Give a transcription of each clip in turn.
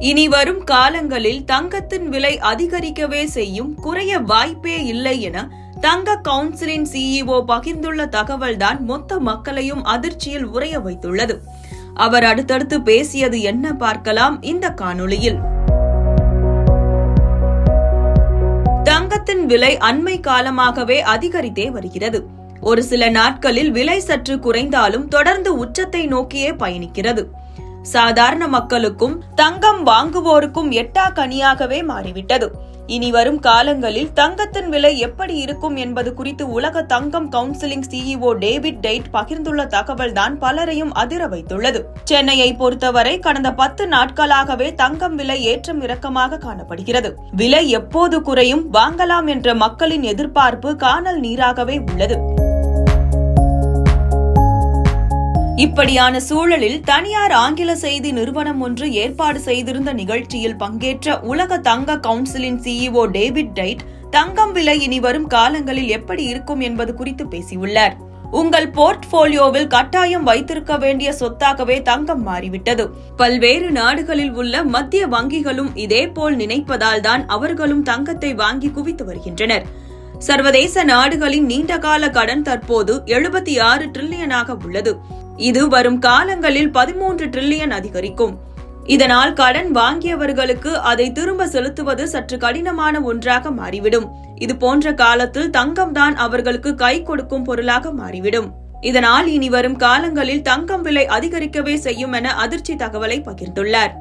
இனி வரும் காலங்களில் தங்கத்தின் விலை அதிகரிக்கவே செய்யும், குறைய வாய்ப்பே இல்லை என தங்க கவுன்சிலின் CEO பகிர்ந்துள்ள தகவல்தான் மொத்த மக்களையும் அதிர்ச்சியில் உறைய வைத்துள்ளது. அவர் அடுத்தடுத்து பேசியது என்ன பார்க்கலாம் இந்த காணொளியில். தங்கத்தின் விலை அண்மை காலமாகவே அதிகரித்தே வருகிறது. ஒரு சில நாட்களில் விலை சற்று குறைந்தாலும் தொடர்ந்து உச்சத்தை நோக்கியே பயணிக்கிறது. சாதாரண மக்களுக்கும் தங்கம் வாங்குவோருக்கும் எட்டா கனியாகவே மாறிவிட்டது. இனி வரும் காலங்களில் தங்கத்தின் விலை எப்படி இருக்கும் என்பது குறித்து உலக தங்கம் கவுன்சிலின் CEO டேவிட் டைட் பகிர்ந்துள்ள தகவல் தான் பலரையும் அதிர வைத்துள்ளது. சென்னையை பொறுத்தவரை கடந்த 10 நாட்களாகவே தங்கம் விலை ஏற்றம் இறக்கமாக காணப்படுகிறது. விலை எப்போது குறையும், வாங்கலாம் என்ற மக்களின் எதிர்பார்ப்பு கானல் நீராகவே உள்ளது. இப்படியான சூழலில் தனியார் ஆங்கில செய்தி நிறுவனம் ஒன்று ஏற்பாடு செய்திருந்த நிகழ்ச்சியில் பங்கேற்ற உலக தங்க கவுன்சிலின் CEO டேவிட் டைட் தங்கம் விலை இனி வரும் காலங்களில் எப்படி இருக்கும் என்பது குறித்து பேசியுள்ளார். உங்கள் போர்ட்போலியோவில் கட்டாயம் வைத்திருக்க வேண்டிய சொத்தாகவே தங்கம் மாறிவிட்டது. பல்வேறு நாடுகளில் உள்ள மத்திய வங்கிகளும் இதேபோல் நினைப்பதால் தான் அவர்களும் தங்கத்தை வாங்கி குவித்து வருகின்றனர். சர்வதேச நாடுகளின் நீண்டகால கடன் தற்போது 76 டிரில்லியனாக உள்ளது. இது வரும் காலங்களில் 13 டிரில்லியன் அதிகரிக்கும். இதனால் கடன் வாங்கியவர்களுக்கு அதை திரும்ப செலுத்துவது சற்று கடினமான ஒன்றாக மாறிவிடும். இது போன்ற காலத்தில் தங்கம் தான் அவர்களுக்கு கை கொடுக்கும் பொருளாக மாறிவிடும். இதனால் இனி வரும் காலங்களில் தங்கம் விலை அதிகரிக்கவே செய்யும் என அதிர்ச்சி தகவலை பகிர்ந்துள்ளார்.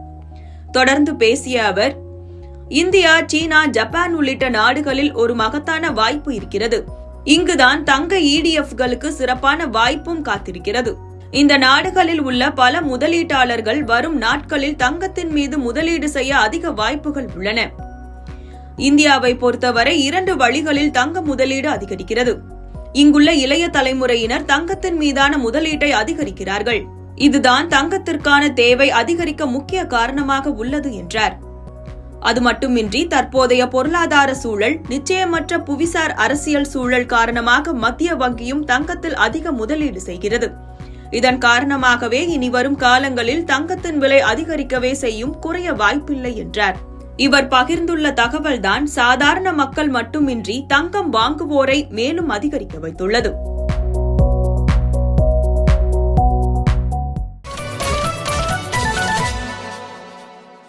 தொடர்ந்து பேசிய அவர், இந்தியா, சீனா, ஜப்பான் உள்ளிட்ட நாடுகளில் ஒரு மகத்தான வாய்ப்பு இருக்கிறது. இங்குதான் தங்க ETFகளுக்கு சிறப்பான வாய்ப்பும் காத்திருக்கிறது. இந்த நாடுகளில் உள்ள பல முதலீட்டாளர்கள் வரும் நாட்களில் தங்கத்தின் மீது முதலீடு செய்ய அதிக வாய்ப்புகள் உள்ளன. இந்தியாவை பொறுத்தவரை 2 வழிகளில் தங்க முதலீடு அதிகரிக்கிறது. இங்குள்ள இளைய தலைமுறையினர் தங்கத்தின் மீதான முதலீட்டை அதிகரிக்கிறார்கள். இதுதான் தங்கத்திற்கான தேவை அதிகரிக்க முக்கிய காரணமாக உள்ளது என்றார். அது மட்டுமின்றி தற்போதைய பொருளாதார சூழல், நிச்சயமற்ற புவிசார் அரசியல் சூழல் காரணமாக மத்திய வங்கியும் தங்கத்தில் அதிக முதலீடு செய்கிறது. இதன் காரணமாகவே இனி வரும் காலங்களில் தங்கத்தின் விலை அதிகரிக்கவே செய்யும், குறைய வாய்ப்பில்லை என்றார். இவர் பகிர்ந்துள்ள தகவல்தான் சாதாரண மக்கள் மட்டுமின்றி தங்கம் வாங்குவோரை மேலும் அதிகரிக்க வைத்துள்ளது.